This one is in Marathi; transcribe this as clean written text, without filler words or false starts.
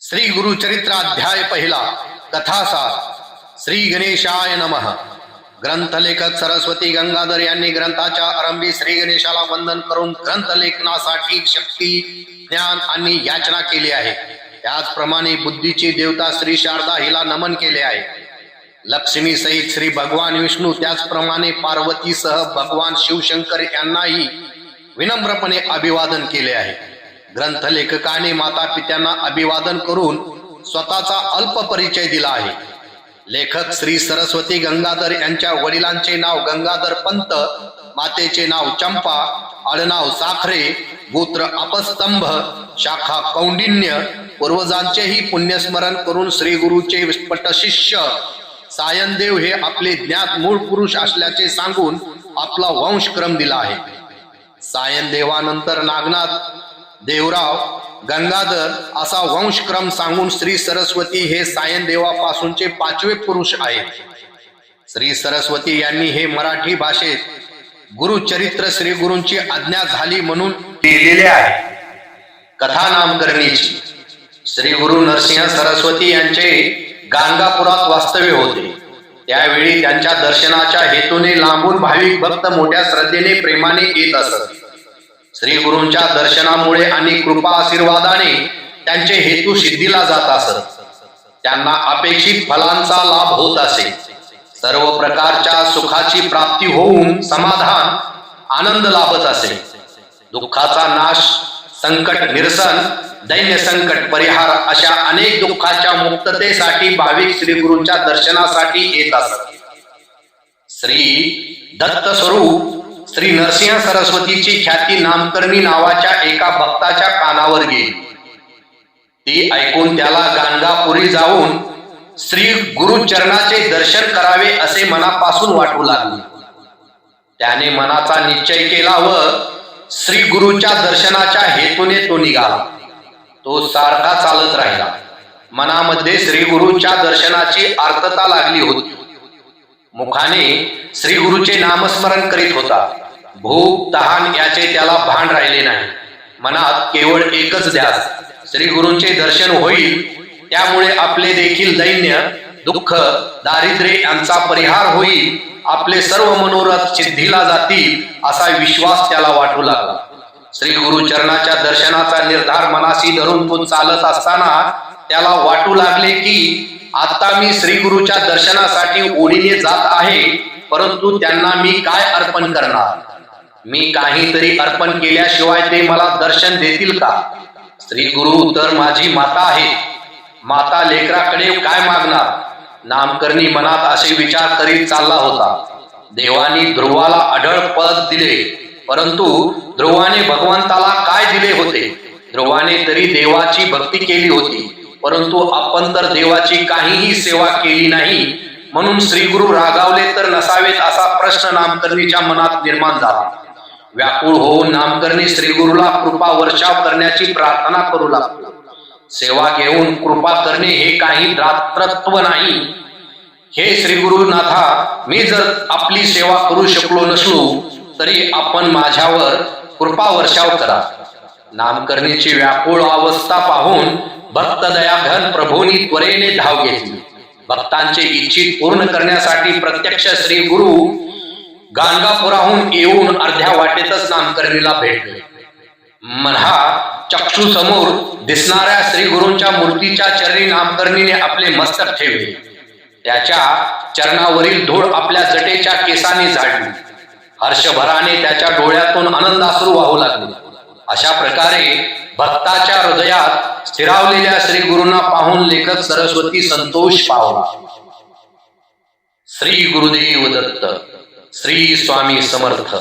श्री गुरुचरित्र अध्याय पहिला कथासार श्री गणेशाय नमः। ग्रंथ लेखक सरस्वती गंगाधर यांनी ग्रंथाच्या आरंभी श्री गणेशाला वंदन करून ग्रंथ लेखनासाठी शक्ती ज्ञान आणि याचना केली आहे। त्याचप्रमाणे बुद्धीची देवता श्री शारदा हिला नमन केले आहे। लक्ष्मी सहित श्री भगवान विष्णू त्याचप्रमाणे पार्वतीसह भगवान शिवशंकर यांनाही विनम्रपणे अभिवादन केले आहे। ग्रंथ लेखकाने माता पित्यांना अभिवादन करून स्वतःचा अल्प परिचय दिला आहे। लेखक श्री सरस्वती गंगाधर यांच्या वडिलांचे नाव गंगाधर पंत, मातेचे नाव चंपा, आडनाव साखरे, गोत्र अपस्तंभ, शाखा कौंडिन्य, पूर्वजांचेही पुण्यस्मरण करून श्री गुरुचे पटशिष्य सायनदेव हे आपले ज्ञात मूळ पुरुष असल्याचे सांगून आपला वंशक्रम दिला आहे। सायनदेवानंतर नागनाथ, देवराव, गंगाधर असा वंशक्रम सांगून श्री सरस्वती हे सायनदेवापासूनचे 5वे पुरुष आहेत। श्री सरस्वती यांनी हे मराठी भाषेत गुरुचरित्र श्री गुरूंची आज्ञा झाली म्हणून लिहिलेले आहे। कथा नामकरणीची श्री गुरु नरसिंह सरस्वती यांचे गाणगापुरात वास्तव्य होते। त्यावेळी त्यांच्या दर्शनाच्या हेतूने लांबून भाविक भक्त मोठ्या श्रद्धेने प्रेमाने येत असत। श्री गुरूंच्या दर्शनामुळे आणि कृपा आशीर्वादाने त्यांचे हेतू सिद्धीला जात असत। त्यांना अपेक्षित फलांचा लाभ होत असे। सर्व प्रकारच्या सुखाची प्राप्ती होऊन समाधान आनंद लाभत असे। दुःखाचा नाश, संकट निरसन, दैन्य संकट परिहार अशा अनेक दुःखाच्या मुक्ततेसाठी भाविक श्री गुरूंच्या दर्शनासाठी येत असत। श्री दत्त स्वरूप श्री नरसिंह सरस्वतीची ख्याती नामकर्णी नावाच्या एका भक्ताच्या कानावर गेली। ती ऐकून त्याला गाणगापुरी जाऊन श्री गुरुचरणाचे दर्शन करावे असे मनापासून वाटू लागले। त्याने मनाचा निश्चय केला व श्री गुरुच्या दर्शनाच्या हेतूने तो निघाला। तो सारखा चालत राहिला। मनामध्ये श्री गुरुच्या दर्शनाची आर्तता लागली होती। मुखाने श्री गुरुचे नामस्मरण करीत होता। भूक तहान याचे त्याला भान राहिले नाही। मनात केवळ एकच ध्यास, श्री गुरूंचे दर्शन होईल, त्यामुळे आपले देखील दैन्य, दुःख, दारिद्र्य यांचा परिहार होईल, आपले सर्व मनोरथ सिद्धीला जातील असा विश्वास त्याला वाटू लागला। श्री गुरुचरणाच्या दर्शनाचा निर्धार मनाशी धरून तो चालत असताना त्याला वाटू लागले की आता मी श्री गुरुच्या दर्शनासाठी ओढीने जात आहे, परंतु त्यांना मी काय अर्पण करणार? मी काहीतरी अर्पण केल्याशिवाय ते मला दर्शन देतील का? श्री गुरु तर माझी माता आहे, माता लेकराकडे काय मागणार? नामकर्णी मनात असे विचार करीत चालला होता। देवानी ध्रुवाला अढळ पद दिले, परंतु ध्रुवाने भगवंताला काय दिले होते? ध्रुवाने तरी देवाची भक्ती केली होती, परंतु आपण तर देवाची काहीही सेवा केली नाही, म्हणून श्री गुरु रागावले तर नसावेत असा प्रश्न नामकर्णीच्या मनात निर्माण झाला। व्याकुळ होऊन नामकर्णी श्री गुरुला कृपा वर्षाव करण्याची प्रार्थना करू लागला। सेवा घेऊन कृपा करणे हे काही दातृत्व नाही। हे श्री गुरुनाथा, मी जर आपली सेवा करू शकलो नसलो तरी आपण माझ्यावर कृपा वर्षाव करा। नामकर्णीची व्याकुळ अवस्था पाहून भक्त दयाघन प्रभूंनी त्वरेने धाव घेतली। भक्तांचे इच्छित पूर्ण करण्यासाठी प्रत्यक्ष श्री गुरु गाणगापुराहून येऊन अर्ध्या वाटेतच नामकर्णीला भेटले। मन्हा चक्षु समोर दिसणाऱ्या श्री गुरूंच्या मूर्तीच्या चरणी नामकर्णीने आपले मस्तक ठेवले। त्याच्या चरणावरील धूळ आपल्या जटेच्या केसाने झाडली। हर्षभराने त्याच्या डोळ्यातून आनंदाश्रू वाहू लागले। अशा प्रकारे भक्ताच्या हृदयात स्थिरावलेल्या श्री गुरूंना पाहून लेखक सरस्वती संतोष पावला। श्री गुरुदेव दत्त। श्री स्वामी समर्थ।